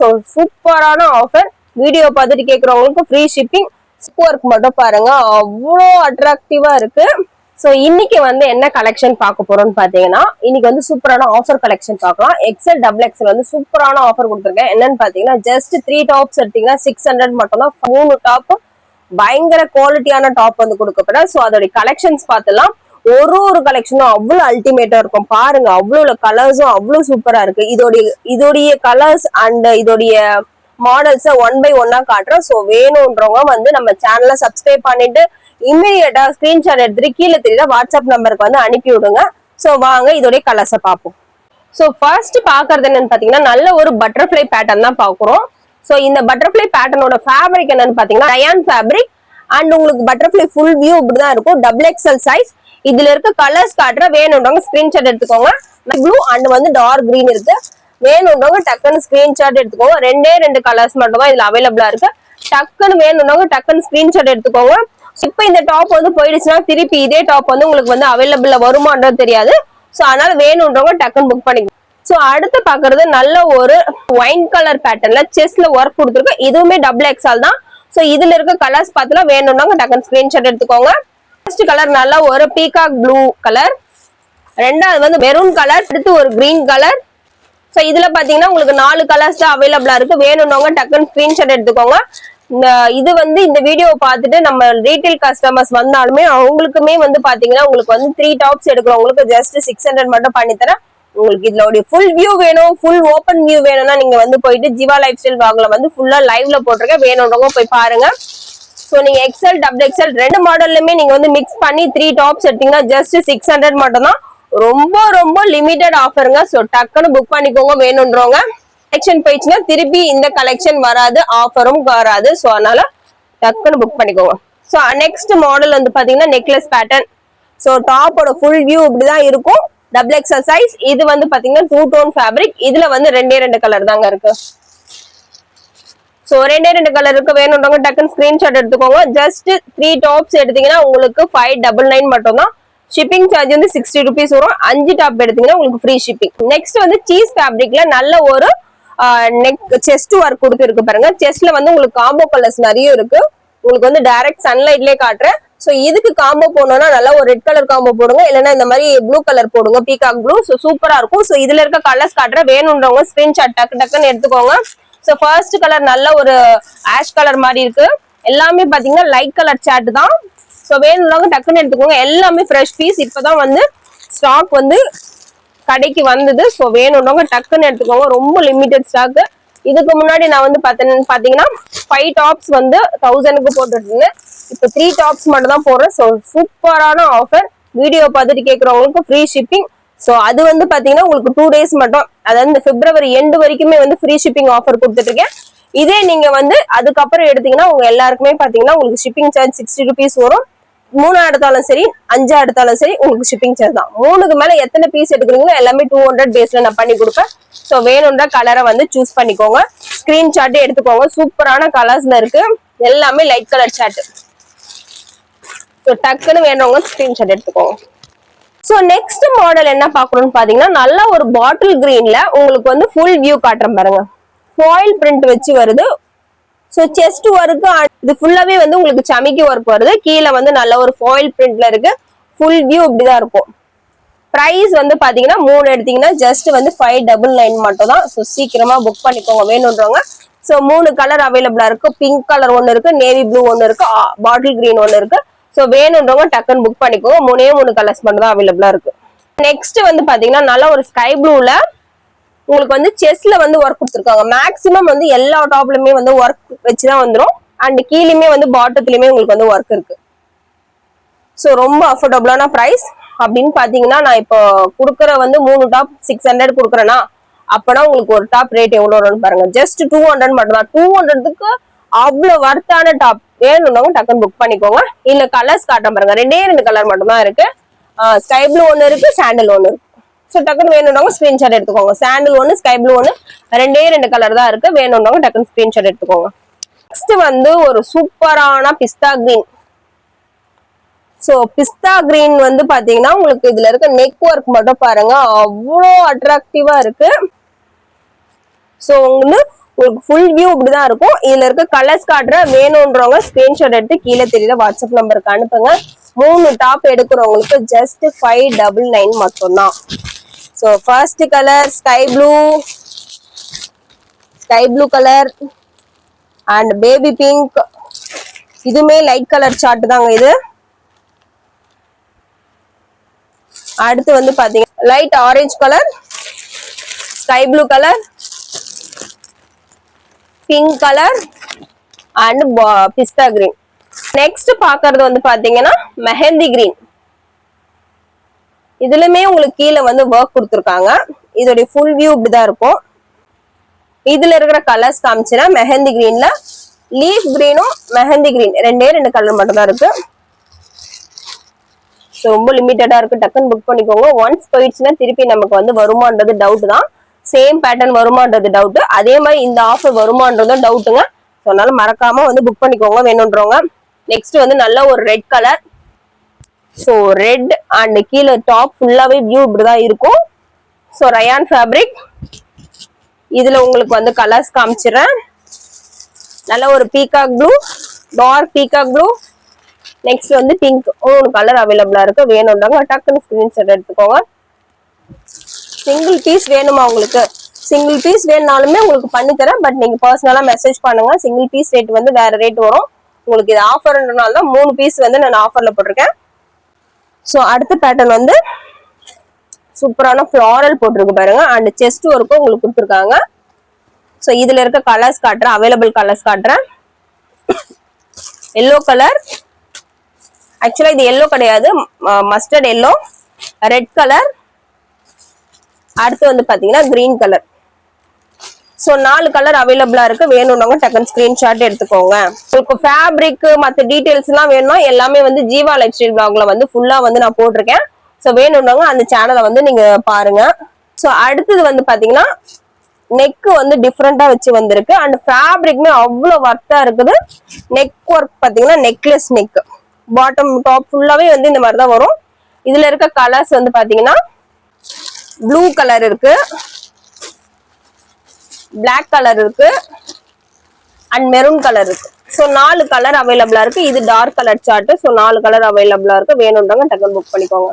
So சூப்பரான offer. Video பார்த்துட்டு கேட்குறவங்களுக்கு ஃப்ரீ ஷிப்பிங். ஒர்க் மட்டும் பாருங்க, அவ்வளோ அட்ராக்டிவா இருக்கு. ஸோ இன்னைக்கு வந்து என்ன கலெக்ஷன் பார்க்க போறோம்னு பாத்தீங்கன்னா, இன்னைக்கு வந்து சூப்பரான ஆஃபர் கலெக்ஷன் பார்க்கலாம். எக்ஸ்எல் டபுள் எக்ஸ்எல் வந்து சூப்பரான ஆஃபர் கொடுத்துருக்கேன். என்னன்னு பாத்தீங்கன்னா, ஜஸ்ட் 3 டாப்ஸ் எடுத்தீங்கன்னா 600 மட்டும் தான். 3 டாப் பயங்கர குவாலிட்டியான டாப் வந்து கொடுக்கப்பட. ஸோ அதோட கலெக்ஷன்ஸ் பார்த்துலாம். ஒரு கலெக்ஷனும் அவ்வளவு அல்டிமேட்டா இருக்கும். பாருங்க, அவ்வளவு கலர்ஸும் அவ்வளவு சூப்பரா இருக்கு. இதோடைய கலர்ஸ் அண்ட் இதோடைய மாடல்ஸ் ஒன் பை ஒன்னா காட்டுறோம். ஸோ வேணும்ன்றவங்க வந்து நம்ம சேனலை சப்ஸ்கிரைப் பண்ணிட்டு இமீடியட்டா ஸ்கிரீன்ஷாட் எடுத்துட்டு கீழே தெரியல வாட்ஸ்அப் நம்பருக்கு வந்து அனுப்பி விடுங்க. ஸோ வாங்க இதோடைய கலர்ஸை பார்ப்போம். ஸோ ஃபர்ஸ்ட் பாக்குறது என்னன்னு பாத்தீங்கன்னா, நல்ல ஒரு பட்டர்ஃபிளை பேட்டர்ன் தான் பாக்குறோம். ஸோ இந்த பட்டர்ஃபிளை பேட்டர்னோட ஃபேப்ரிக் என்னன்னு பாத்தீங்கன்னா ரயான் ஃபேப்ரிக் அண்ட் உங்களுக்கு பட்டர்ஃபிளை ஃபுல் வியூ இப்படிதான் இருக்கும். Double XL size. இதுல இருக்க கலர்ஸ் காட்டுற, வேணும்ன்றவங்க ஸ்கிரீன்ஷாட் எடுத்துக்கோங்க. ப்ளூ அண்ட் வந்து டார்க் கிரீன் இருக்கு. வேணும்ன்றவங்க டக்குன்னு ஸ்கிரீன்ஷாட் எடுத்துக்கோங்க. 2 கலர்ஸ் மட்டும் தான் இதுல அவைலபிளா இருக்கு. டக்குன்னு வேணும்ன்றவங்க டக்குன்னு ஸ்கிரீன்ஷாட் எடுத்துக்கோங்க. இப்ப இந்த டாப் வந்து போயிடுச்சுன்னா திருப்பி இதே டாப் வந்து உங்களுக்கு வந்து அவைலபிள்ல வருமானது தெரியாது. சோ அதனால வேணும்ன்றவங்க டக்குன்னு புக் பண்ணிக்கோங்க. சோ அடுத்து பாக்குறது நல்ல ஒரு ஒயின் கலர் பேட்டர்ன்ல செஸ்ட்ல ஒர்க் கொடுத்துருக்கு. இதுவுமே டபுள் எக்ஸ்எல் தான். சோ இதுல இருக்க கலர்ஸ் பார்த்துல வேணும்ன்றவங்க டக்குன்னு ஸ்கிரீன்ஷாட் எடுத்துக்கோங்க. ஃபர்ஸ்ட் கலர் நல்ல ஒரு பீகாக் ப்ளூ கலர். ரெண்டாவது வந்து மெரூன் கலர். அடுத்து ஒரு கிரீன் கலர். சோ இதுல பாத்தீங்கன்னா உங்களுக்கு 4 கலர்ஸ் தான் அவைலபிளா இருக்கு. வேணும்னவங்க டக்குன்னு ஸ்கிரீன்ஷாட் எடுத்துக்கோங்க. இது வந்து இந்த வீடியோ பார்த்துட்டு நம்ம ரீட்டைல் கஸ்டமர்ஸ் வந்தாலுமே அவங்களுக்குமே வந்து பாத்தீங்கன்னா உங்களுக்கு வந்து 3 டாப்ஸ் எடுக்கிறவங்களுக்கு ஜஸ்ட் 600 மட்டும் பண்ணித்தரேன். உங்களுக்கு இதோட ஃபுல் வியூ வேணும், ஃபுல் ஓப்பன் வியூ வேணும்னா நீங்க வந்து போயிட்டு ஜீவா லைஃப் ஸ்டைல் வாங்கல வந்து ஃபுல்லா லைவ்ல போட்டிருக்கேன். வேணும்ன்றவங்க போய் பாருங்க. சோ நீங்க எக்ஸ்எல் டபுள் எக்ஸ்எல் 2 மாடல்லுமே நீங்க வந்து மிக்ஸ் பண்ணி 3 டாப்ஸ் எடுத்தீங்கன்னா ஜஸ்ட் 600 மட்டும் தான். ரொம்ப லிமிடெட் ஆஃபருங்க. சோ டக்குன்னு புக் பண்ணிக்கோங்க வேணும்ன்றவங்க. கலெக்ஷன் போயிடுச்சுன்னா திருப்பி இந்த கலெக்ஷன் வராது, ஆஃபரும் வராது. சோ அதனால டக்குன்னு புக் பண்ணிக்கோங்க. சோ நெக்ஸ்ட் மாடல் வந்து பாத்தீங்கன்னா நெக்லஸ் பேட்டர்ன். சோ டாப்போட ஃபுல் வியூ இப்படிதான் இருக்கும். Double XL size. இது வந்து பாத்தீங்கன்னா 2 டோன் ஃபேப்ரிக். இதுல வந்து 2 கலர் தாங்க இருக்கு. சோ 2 கலர் இருக்கு. வேணும்ன்றவங்க டக்குன்னு ஸ்கிரீன்ஷாட் எடுத்துக்கோங்க. ஜஸ்ட் 3 டாப்ஸ் எடுத்தீங்கன்னா உங்களுக்கு 599 மட்டும் தான். ஷிப்பிங் சார்ஜ் வந்து 60 rupees வரும். 5 டாப் எடுத்தீங்கன்னா உங்களுக்கு ஃப்ரீ ஷிப்பிங். நெக்ஸ்ட் வந்து சீஸ் ஃபேப்ரிக்ல நல்ல ஒரு நெக் செஸ்ட் ஒர்க் கொடுத்துருக்கு பாருங்க. செஸ்ட்ல வந்து உங்களுக்கு காம்போ கலர்ஸ் நிறைய இருக்கு. உங்களுக்கு வந்து டைரக்ட் சன்லைட்லயே காட்டுறேன். சோ இதுக்கு காம்போ போடணும்னா நல்லா ஒரு ரெட் கலர் காம்போ போடுங்க, இல்லைன்னா இந்த மாதிரி ப்ளூ கலர் போடுங்க, பீகாக் ப்ளூ. சோ சூப்பரா இருக்கும். சோ இதுல இருக்க கலர்ஸ் காட்டுறேன். வேணும்ன்றவங்க ஸ்கிரீன்ஷாட் டக்குன்னு எடுத்துக்கோங்க. சோ ஃபர்ஸ்ட் கலர் நல்ல ஒரு ஆஷ் கலர் மாதிரி இருக்கு. எல்லாமே பாத்தீங்கன்னா லைட் கலர் சாட் தான். சோ வேணும்னாங்க டக்குன்னு எடுத்துக்கோங்க. எல்லாமே ஃப்ரெஷ் பீஸ். இப்பதான் வந்து ஸ்டாக் வந்து கடைக்கு வந்தது. சோ வேணும்னாங்க டக்குன்னு எடுத்துக்கோங்க. ரொம்ப லிமிடெட் ஸ்டாக். இதுக்கு முன்னாடி நான் வந்து பாத்தீங்கன்னா 5 டாப்ஸ் வந்து 1000க்கு போட்டுட்டு இருந்தேன். இப்போ 3 டாப்ஸ் மட்டும் தான் போடுறேன். சோ சூப்பரான ஆஃபர். வீடியோ பார்த்துட்டு கேட்கறவங்களுக்கு ஃப்ரீ ஷிப்பிங். சோ அது வந்து பாத்தீங்கன்னா உங்களுக்கு 2 days மட்டும், அதாவது இந்த பிப்ரவரி எண்டு வரைக்குமே வந்து ஃப்ரீ ஷிப்பிங் ஆஃபர் கொடுத்துட்டு இருக்கேன். இதே நீங்க வந்து அதுக்கப்புறம் எடுத்தீங்கன்னா உங்க எல்லாருக்குமே பாத்தீங்கன்னா உங்களுக்கு ஷிப்பிங் சார்ஜ் 60 rupees வரும். 3 எடுத்தாலும் சரி, 5 எடுத்தாலும் சரி, உங்களுக்கு ஷிப்பிங் சார்ஜ் தான். 3க்கு மேல எத்தனை பீஸ் எடுக்கிறீங்களோ எல்லாமே 200 பேஸ்ல நான் பண்ணி கொடுப்பேன். சோ வேணும்ன்ற கலரை வந்து சூஸ் பண்ணிக்கோங்க. ஸ்கிரீன்ஷாட் எடுத்துக்கோங்க. சூப்பரான கலர்ஸ்ல இருக்கு. எல்லாமே லைட் கலர் சாட். சோ டக்குன்னு வேணுங்க ஸ்கிரீன்ஷாட் எடுத்துக்கோங்க. சோ நெக்ஸ்ட் மாடல் என்ன பாக்குறோம்னு பாத்தீங்கன்னா நல்ல ஒரு பாட்டில் கிரீன்ல உங்களுக்கு வந்து ஃபுல் வியூ காட்டுறேன் பாருங்க. ஃபாயில் பிரிண்ட் வச்சு வருது. சோ செஸ்ட் ஒர்க் இது ஃபுல்லாவே வந்து உங்களுக்கு சமிக்கி ஒர்க் வருது. கீழே வந்து நல்ல ஒரு ஃபாயில் பிரிண்ட்ல இருக்கு. ஃபுல் வியூ இப்படிதான் இருக்கும். பிரைஸ் வந்து பாத்தீங்கன்னா 3 எடுத்தீங்கன்னா ஜஸ்ட் வந்து 599 மட்டும் தான். சோ சீக்கிரமா புக் பண்ணிக்கோங்க வேணும்ன்றவங்க. சோ 3 கலர் அவைலபிளா இருக்கு. பிங்க் கலர் ஒன்னு இருக்கு, நேவி ப்ளூ ஒன்னு இருக்கு, பாட்டில் கிரீன் ஒன்னு இருக்கு. சோ வேணும்ன்றவங்க டக்குன்னு புக் பண்ணிக்கோங்க. 3 கலர்ஸ் மட்டும் தான் அவைலபிளா இருக்கு. நெக்ஸ்ட் வந்து பாத்தீங்கன்னா நல்ல ஒரு ஸ்கை ப்ளூல உங்களுக்கு வந்து செஸ்ட்ல வந்து ஒர்க் கொடுத்துருக்காங்க. மேக்சிமம் வந்து எல்லா டாப்லயுமே வந்து ஒர்க் வச்சுதான் வந்துடும். அண்ட் கீழேயுமே வந்து பாட்டத்திலுமே உங்களுக்கு வந்து ஒர்க் இருக்கு. ஸோ ரொம்ப அஃபோர்டபுளான ப்ரைஸ் அப்படின்னு பாத்தீங்கன்னா நான் இப்போ கொடுக்குற வந்து 3 டாப் 600 கொடுக்குறேன்னா அப்பனா உங்களுக்கு ஒரு டாப் ரேட் எவ்வளவு வரும்னு பாருங்க. ஜஸ்ட் 200 மட்டும் தான். 200க்கு அவ்வளவு வர்த்தான டாப். வேணும்னவங்க டக்குன்னு புக் பண்ணிக்கோங்க. இல்ல கலர்ஸ் காட்டுறேன் பாருங்க. 2 கலர் மட்டும் தான் இருக்கு. ஸ்கை ப்ளூ ஒன்னு இருக்கு, சாண்டல் ஒன்னு இருக்கு. ஸோ டக்குன்னு வேணும்னவங்க ஸ்கிரீன்ஷாட் எடுத்துக்கோங்க. சாண்டல் ஒன்னு, ஸ்கை ப்ளூ ஒன்னு, 2 கலர் தான் இருக்கு. வேணும்னவங்க டக்குன்னு ஸ்கிரீன்ஷாட் எடுத்துக்கோங்க. நெக்ஸ்ட் வந்து ஒரு சூப்பரான பிஸ்தா கிரீன். சோ பிஸ்தா கிரீன் வந்து பாத்தீங்கன்னா உங்களுக்கு இதுல இருக்க நெக் ஒர்க் மட்டும் பாருங்க, அவ்வளோ அட்ராக்டிவா இருக்கு. சோ உங்களுக்கு உங்களுக்கு ஃபுல் வியூ இப்படிதான் இருக்கும். இதுல இருக்க கலர்ஸ் காட்டுற, வேணும்ன்றவங்க ஸ்கிரீன்ஷாட் எடுத்து கீழே தெரியல வாட்ஸ்அப் நம்பருக்கு அனுப்புங்க. 3 டாப் எடுக்கிறவங்களுக்கு ஜஸ்ட் 599 மட்டும்தான். So first colour sky blue colour and baby pink. இதுமே லைட் கலர் சார்ட் தாங்க இது. அடுத்து வந்து பாத்தீங்கன்னா light orange colour, sky blue colour, pink colour and pista green. Next பாக்குறது வந்து பாத்தீங்கன்னா மெஹந்தி கிரீன். இதுலயுமே உங்களுக்கு கீழே வந்து ஒர்க் கொடுத்துருக்காங்க. இதோட ஃபுல் வியூ இப்படிதான் இருக்கும். இதுல இருக்கிற கலர்ஸ் காமிச்சுன்னா மெஹந்தி கிரீன்ல லீஃப் கிரீனும் மெஹந்தி கிரீன் ரெண்டு கலர் மட்டும் தான் இருக்கு. ரொம்ப லிமிட்டடா இருக்கு. டக்குன்னு புக் பண்ணிக்கோங்க. ஒன்ஸ் போயிடுச்சுன்னா திருப்பி நமக்கு வந்து வருமானது டவுட் தான். சேம் பேட்டர்ன் வருமானது டவுட். அதே மாதிரி இந்த ஆஃபர் வருமானதும் டவுட்டுங்க. அதனால மறக்காம வந்து புக் பண்ணிக்கோங்க வேணும்ன்றவங்க. நெக்ஸ்ட் வந்து நல்ல ஒரு red colour. So red and கீழே டாப் ஃபுல்லாவே வியூ இப்படிதான் இருக்கும். So rayon fabric. இதுல உங்களுக்கு வந்து கலர்ஸ் காமிச்சிடுறேன். நல்ல ஒரு peacock blue, dark peacock blue, next வந்து பிங்க். 3 கலர் அவைலபிளா இருக்கு. வேணும்ன்றாங்க டக்குன்னு ஸ்கிரீன்ஷாட் எடுத்துக்கோங்க. சிங்கிள் பீஸ் வேணுமா உங்களுக்கு? சிங்கிள் பீஸ் வேணும்னாலுமே உங்களுக்கு பண்ணி தரேன். பட் நீங்க பர்சனலா மெசேஜ் பண்ணுங்க. சிங்கிள் பீஸ் ரேட் வந்து வேற ரேட் வரும். உங்களுக்கு இது ஆஃபர்ன்றனால தான் 3 பீஸ் வந்து நான் ஆஃபர்ல போட்டிருக்கேன். ஸோ அடுத்த பேட்டர்ன் வந்து சூப்பரான ஃபிளாரல் போட்டிருக்கு பாருங்க. அண்ட் செஸ்ட் ஒர்க்கும் உங்களுக்கு கொடுத்துருக்காங்க. ஸோ இதுல இருக்க கலர்ஸ் காட்டுறேன், அவைலபிள் கலர்ஸ் காட்டுறேன். எல்லோ கலர், ஆக்சுவலா இது எல்லோ கிடையாது, மஸ்டர்ட் எல்லோ, ரெட் கலர், அடுத்து வந்து பாத்தீங்கன்னா கிரீன் கலர். ஸோ 4 கலர் அவைலபிளா இருக்கு. வேணும்னாங்க டக்குன்னு ஸ்கிரீன்ஷாட் எடுத்துக்கோங்க. உங்களுக்கு ஃபேப்ரிக் மற்ற டீடைல்ஸ் எல்லாம் வேணும்னா எல்லாமே வந்து ஜீவா லைஃப் ஸ்டைல் பிளாக்ல வந்து ஃபுல்லா வந்து நான் போட்டிருக்கேன். ஸோ வேணும்னாங்க அந்த சேனலை வந்து நீங்க பாருங்க. ஸோ அடுத்தது வந்து பாத்தீங்கன்னா நெக் வந்து டிஃப்ரெண்டா வச்சு வந்திருக்கு. அண்ட் ஃபேப்ரிக்மே அவ்வளவு ஒர்த்தா இருக்குது. நெக் ஒர்க் பாத்தீங்கன்னா நெக்லெஸ் நெக், பாட்டம் டாப் ஃபுல்லாவே வந்து இந்த மாதிரி தான் வரும். இதுல இருக்க கலர்ஸ் வந்து பாத்தீங்கன்னா ப்ளூ கலர் இருக்கு, பிளாக் கலர் இருக்கு அண்ட் மெரூன் கலர் இருக்கு. ஸோ 4 கலர் அவைலபிளா இருக்கு. இது dark colour chart. So 4 colour அவைலபிளா இருக்கு. வேணும்ன்றவங்க டக்குன்னு புக் பண்ணிக்கோங்க.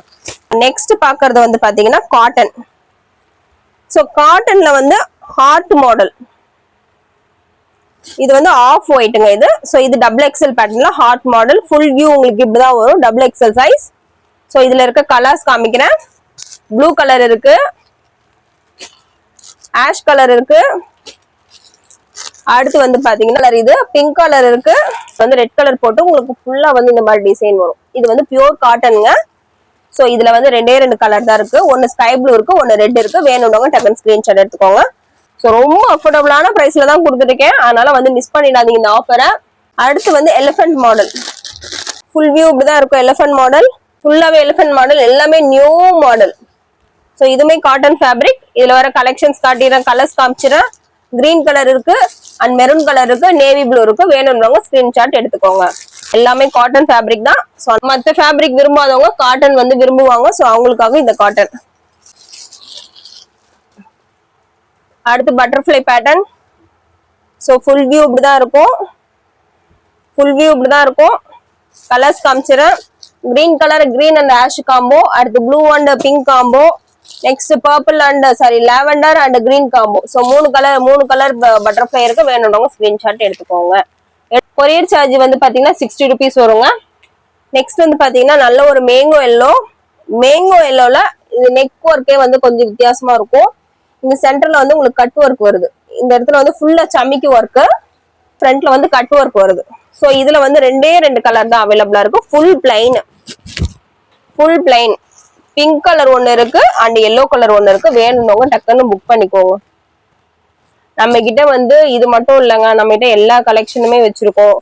நெக்ஸ்ட் பாக்குறது வந்து பாத்தீங்கன்னா காட்டன். ஸோ காட்டன்ல வந்து ஹார்ட் மாடல். இது வந்து ஆஃப் ஒயிட்டுங்க இது. ஸோ இது டபுள் எக்ஸ்எல் பேட்டர்ன்ல ஹார்ட் மாடல். ஃபுல் வியூ உங்களுக்கு இப்படிதான் வரும், டபுள் எக்ஸ்எல் சைஸ். ஸோ இதுல இருக்க கலர்ஸ் காமிக்கிறேன். ப்ளூ கலர் இருக்கு, ஆஷ் கலர் இருக்கு, அடுத்து வந்து பாத்தீங்கன்னா இது பிங்க் கலர் இருக்கு, வந்து ரெட் கலர் போட்டு உங்களுக்கு ஃபுல்லா வந்து இந்த மாதிரி டிசைன் வரும். இது வந்து பியூர் காட்டனுங்க. ஸோ இதுல வந்து 2 கலர் தான் இருக்கு. ஒன்னு ஸ்கை ப்ளூ இருக்கு, ஒன்னு ரெட் இருக்கு. வேணும்னவங்க டக்குன்னு ஸ்கிரீன்ஷாட் எடுத்துக்கோங்க. ஸோ ரொம்ப அஃபோர்டபுளான பிரைஸ்ல தான் கொடுத்துருக்கேன். அதனால வந்து மிஸ் பண்ணிடாதீங்க இந்த ஆஃபரை. அடுத்து வந்து எலிஃபென்ட் மாடல். ஃபுல் வியூ இப்படிதான் இருக்கும். எலிஃபென்ட் மாடல் ஃபுல்லாவே எலிஃபென்ட் மாடல், எல்லாமே நியூ மாடல். ஸோ இதுமே காட்டன் ஃபேப்ரிக். இதுல வர கலெக்ஷன்ஸ் காட்டிடுறேன், கலர்ஸ் காமிச்சிடறேன். கிரீன் கலர் இருக்கு அண்ட் மெரூன் கலர் இருக்கு, நேவி ப்ளூ இருக்கு. வேணும்ன்றவங்க ஸ்கிரீன்ஷாட் எடுத்துக்கோங்க. எல்லாமே காட்டன் ஃபேப்ரிக் தான். ஸோ மற்ற ஃபேப்ரிக் விரும்பாதவங்க காட்டன் வந்து விரும்புவாங்க. ஸோ அவங்களுக்காக இந்த காட்டன். அடுத்து butterfly pattern. So full view இப்படிதான் இருக்கும். ஃபுல் வியூ இப்படிதான் இருக்கும். கலர்ஸ் காமிச்சிடறேன். Green colour, green and ash combo. அடுத்து blue and pink combo. Next purple and lavender and green combo. So 3 colour butterfly இருக்கு. வேணும்ன்றவங்க ஸ்கிரீன்ஷாட் எடுத்துக்கோங்க. கொரியர் சார்ஜ் வந்து பாத்தீங்கன்னா 60 ருபீஸ் வருங்க. நெக்ஸ்ட் வந்து பாத்தீங்கன்னா நல்ல ஒரு மேங்கோ எல்லோ. மேங்கோ எல்லோல இது நெக் ஒர்க்கே வந்து கொஞ்சம் வித்தியாசமா இருக்கும். இந்த சென்டர்ல வந்து உங்களுக்கு கட் ஒர்க் வருது. இந்த இடத்துல வந்து ஃபுல்லா சமிக்கி ஒர்க்கு, ஃப்ரண்ட்ல வந்து கட் ஒர்க் வருது. ஸோ இதுல வந்து 2 கலர் தான் அவைலபிளா இருக்கு. ஃபுல் பிளைன் பிங்க் கலர் ஒன்னு இருக்கு அண்ட் எல்லோ கலர் ஒன்னு இருக்கு. வேணும்னவங்க டக்குன்னு புக் பண்ணிக்கோங்க. நம்ம கிட்ட வந்து இது மட்டும் இல்லைங்க, நம்ம கிட்ட எல்லா கலெக்ஷனுமே வச்சிருக்கோம்.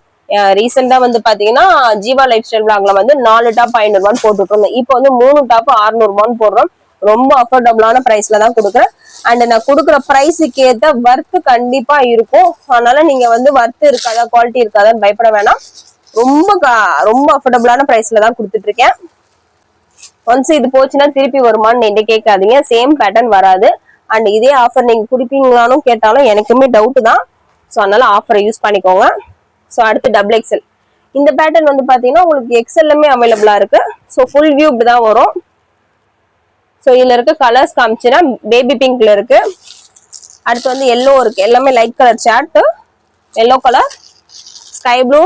ரீசெண்டா வந்து பாத்தீங்கன்னா ஜீவா லைஃப் ஸ்டைல் பிளாக்ல வந்து 4 டாப் 500 ரூபான்னு போட்டுருக்கோம். இப்போ வந்து 3 டாப் 600 ரூபான்னு போடுறோம். ரொம்ப அஃபோர்டபுளான பிரைஸ்ல தான் கொடுக்குறேன். அண்ட் நான் கொடுக்குற பிரைஸுக்கு ஏற்ற வர்த்து கண்டிப்பா இருக்கும். அதனால நீங்க வந்து வர்த்து இருக்காதா, குவாலிட்டி இருக்காதான்னு பயப்பட வேணாம். ரொம்ப அஃபோர்டபுளான பிரைஸ்ல தான் கொடுத்துட்டு இருக்கேன். ஒன்ஸ் இது போச்சுன்னா திருப்பி வருமானு என்கிட்ட கேட்காதீங்க. சேம் பேட்டர்ன் வராது. அண்ட் இதே ஆஃபர் நீங்க குடிப்பீங்களான்னு கேட்டாலும் எனக்குமே டவுட் தான். ஸோ அதனால ஆஃபரை யூஸ் பண்ணிக்கோங்க. ஸோ அடுத்து டபுள் எக்ஸ்எல். இந்த பேட்டர்ன் வந்து பாத்தீங்கன்னா உங்களுக்கு எக்ஸ்எல்லுமே அவைலபிளா இருக்கு. ஸோ ஃபுல் வியூ இப்படிதான் வரும். ஸோ இதுல இருக்க கலர்ஸ் காமிச்சுன்னா பேபி பிங்க்ல இருக்கு, அடுத்து வந்து எல்லோ இருக்கு, எல்லாமே light colour chart, yellow colour, sky blue,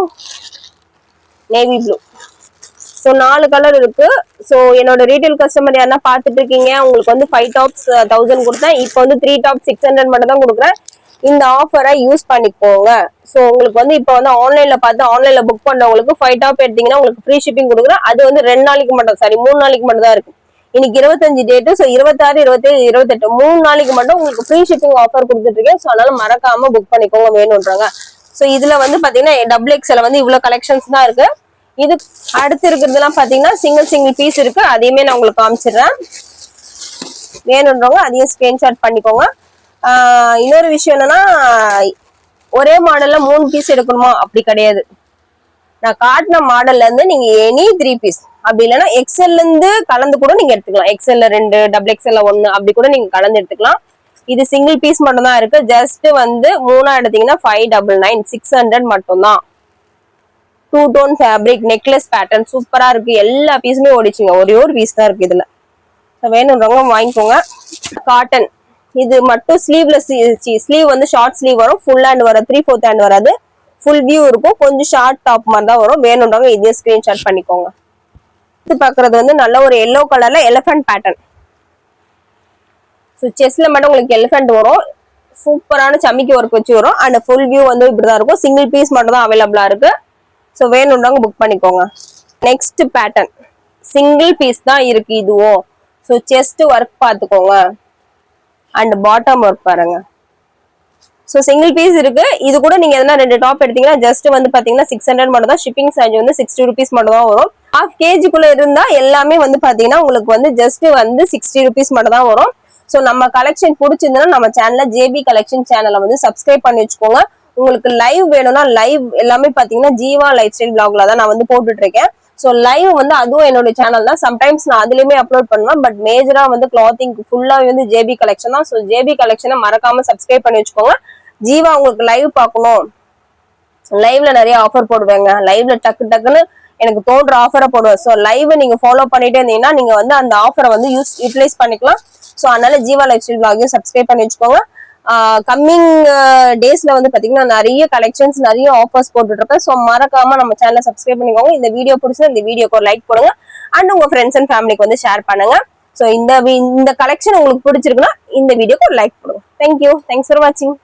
navy blue. So 4 colour இருக்கு. ஸோ என்னோட ரீட்டைல் கஸ்டமர் யாரா பார்த்துட்டு இருக்கீங்க, உங்களுக்கு வந்து 5 டாப்ஸ் 1000 கொடுத்தேன், இப்போ வந்து 3 டாப் 600 மட்டும் தான் கொடுக்குறேன். இந்த ஆஃபரை யூஸ் பண்ணிக்கோங்க. ஸோ உங்களுக்கு வந்து இப்போ வந்து ஆன்லைன்ல பார்த்து ஆன்லைன்ல புக் பண்றவங்களுக்கு 5 டாப் எடுத்தீங்கன்னா உங்களுக்கு ஃப்ரீ ஷிப்பிங் கொடுக்குறேன். அது வந்து 2 நாளைக்கு மட்டும், சாரி 3 நாளைக்கு மட்டும் தான் இருக்கு. இன்னைக்கு 25 டேட்டு. ஸோ 26, 27, 28 3 நாளைக்கு மட்டும் உங்களுக்கு ஃப்ரீ ஷிப்பிங் ஆஃபர் கொடுத்துட்டு இருக்கேன். ஸோ அதனால மறக்காம புக் பண்ணிக்கோங்க வேணும்ன்றாங்க. ஸோ இதுல வந்து பாத்தீங்கன்னா டபுள் எக்ஸ்எல் வந்து இவ்வளவு கலெக்ஷன்ஸ் தான் இருக்கு. இது அடுத்து இருக்கிறதுலாம் பாத்தீங்கன்னா சிங்கிள் பீஸ் இருக்கு, அதையுமே நான் உங்களுக்கு காமிச்சிடுறேன். வேணும்ன்றவங்க அதையும் ஸ்கிரீன்ஷாட் பண்ணிக்கோங்க. இன்னொரு விஷயம் என்னன்னா, ஒரே மாடல்ல 3 பீஸ் எடுக்கணுமா அப்படி கிடையாது. நான் காட்டின மாடல்ல இருந்து நீங்க எனி 3 பீஸ், அப்படி இல்லைன்னா எக்ஸ்எல்ல இருந்து கலந்து கூட நீங்க எடுத்துக்கலாம். எக்ஸ்எல்ல 2, டபுள் எக்ஸ்எல்ல 1 அப்படி கூட நீங்க கலந்து எடுத்துக்கலாம். இது சிங்கிள் பீஸ் மட்டும் தான் இருக்கு. ஜஸ்ட் வந்து 3 எடுத்தீங்கன்னா 599 600 மட்டும் தான். 2 டோன் ஃபேப்ரிக் நெக்லஸ் பேட்டர்ன் சூப்பரா இருக்கு. எல்லா பீஸுமே ஓடிச்சுங்க, ஒரே ஒரு பீஸ் தான் இருக்கு இதுல. வேணும்ன்றவங்க வாங்கிக்கோங்க. காட்டன் இது மட்டும் ஸ்லீவ்லெஸ், ஸ்லீவ் வந்து ஷார்ட் ஸ்லீவ் வரும், ஃபுல் ஹேண்ட் வரும், 3/4 ஹேண்ட் வராது, ஃபுல் வியூ இருக்கும், கொஞ்சம் ஷார்ட் டாப் மாதிரி தான் வரும். வேணும்ன்றவங்க இதே ஸ்கிரீன்ஷாட் பண்ணிக்கோங்க. இது பாக்குறது வந்து நல்ல ஒரு எல்லோ கலர்ல எலிஃபென்ட் பேட்டர்ன். ஸோ செஸ்ல மட்டும் உங்களுக்கு எலிஃபென்ட் வரும், சூப்பரான சமிக்கி ஒர்க் வச்சு வரும். அண்ட் ஃபுல் வியூ வந்து இப்படிதான் இருக்கும். சிங்கிள் பீஸ் மட்டும் தான் அவைலபிளா இருக்கு. ஸோ வேணும்ன்றவங்க புக் பண்ணிக்கோங்க. நெக்ஸ்ட் பேட்டர்ன் சிங்கிள் பீஸ் தான் இருக்கு இதுவும். ஸோ செஸ்ட் ஒர்க் பார்த்துக்கோங்க அண்ட் பாட்டம் ஒர்க் பாருங்க. ஸோ சிங்கிள் பீஸ் இருக்கு. இது கூட நீங்க எதனா 2 டாப் எடுத்தீங்கன்னா ஜஸ்ட் வந்து பாத்தீங்கன்னா 600 மட்டும் தான். ஷிப்பிங் சார்ஜ் வந்து 60 rupees மட்டும் தான் வரும். ½ kg இருந்தா எல்லாமே வந்து பாத்தீங்கன்னா உங்களுக்கு வந்து ஜஸ்ட் வந்து 60 rupees மட்டும் தான் வரும். ஸோ நம்ம கலெக்ஷன் பிடிச்சிருந்ததுன்னா நம்ம சேனல்ல ஜேபி கலெக்ஷன் சேனலை வந்து சப்ஸ்கிரைப் பண்ணி வச்சுக்கோங்க. உங்களுக்கு லைவ் வேணும்னா லைவ் எல்லாமே பாத்தீங்கன்னா ஜீவா லைஃப் ஸ்டைல் பிளாக்ல தான் நான் வந்து போட்டுட்டு இருக்கேன். ஸோ லைவ் வந்து அதுவும் என்னோட சேனல் தான். சம்டைம்ஸ் நான் அதுலயுமே அப்லோட் பண்ணுவேன். பட் மேஜரா வந்து கிளாத்திங் ஃபுல்லா வந்து ஜேபி கலெக்ஷன் தான். ஸோ ஜேபி கலெக்ஷனை மறக்காம சப்ஸ்கிரைப் பண்ணி வச்சுக்கோங்க. ஜீவா உங்களுக்கு லைவ் பார்க்கணும், லைவ்ல நிறைய ஆஃபர் போடுவேங்க. லைவ்ல டக்குன்னு எனக்கு தோன்ற ஆஃபரை போடுவேன். ஸோ லைவ் நீங்க ஃபாலோ பண்ணிட்டே இருந்தீங்கன்னா நீங்க வந்து அந்த ஆஃபரை வந்து யூட்டிலைஸ் பண்ணிக்கலாம். ஸோ அதனால ஜீவா லைஃப் ஸ்டைல் பிளாகையும் சப்ஸ்கிரைப் பண்ணி வச்சுக்கோங்க. கம்மிங் டேஸ்ல வந்து பாத்தீங்கன்னா நிறைய கலெக்ஷன்ஸ் நிறைய ஆஃபர்ஸ் போட்டுட்டு இருக்கேன். ஸோ மறக்காம நம்ம சேனலை சப்ஸ்கிரைப் பண்ணிக்கோங்க. இந்த வீடியோ பிடிச்சா இந்த வீடியோக்கு ஒரு லைக் போடுங்க அண்ட் உங்க ஃப்ரெண்ட்ஸ் அண்ட் ஃபேமிலிக்கு வந்து ஷேர் பண்ணுங்க. ஸோ இந்த கலெக்ஷன் உங்களுக்கு பிடிச்சிருக்குன்னா இந்த வீடியோக்கு ஒரு லைக் போடுங்க. தேங்க்யூ, தேங்க்ஸ் ஃபார் வாட்சிங்.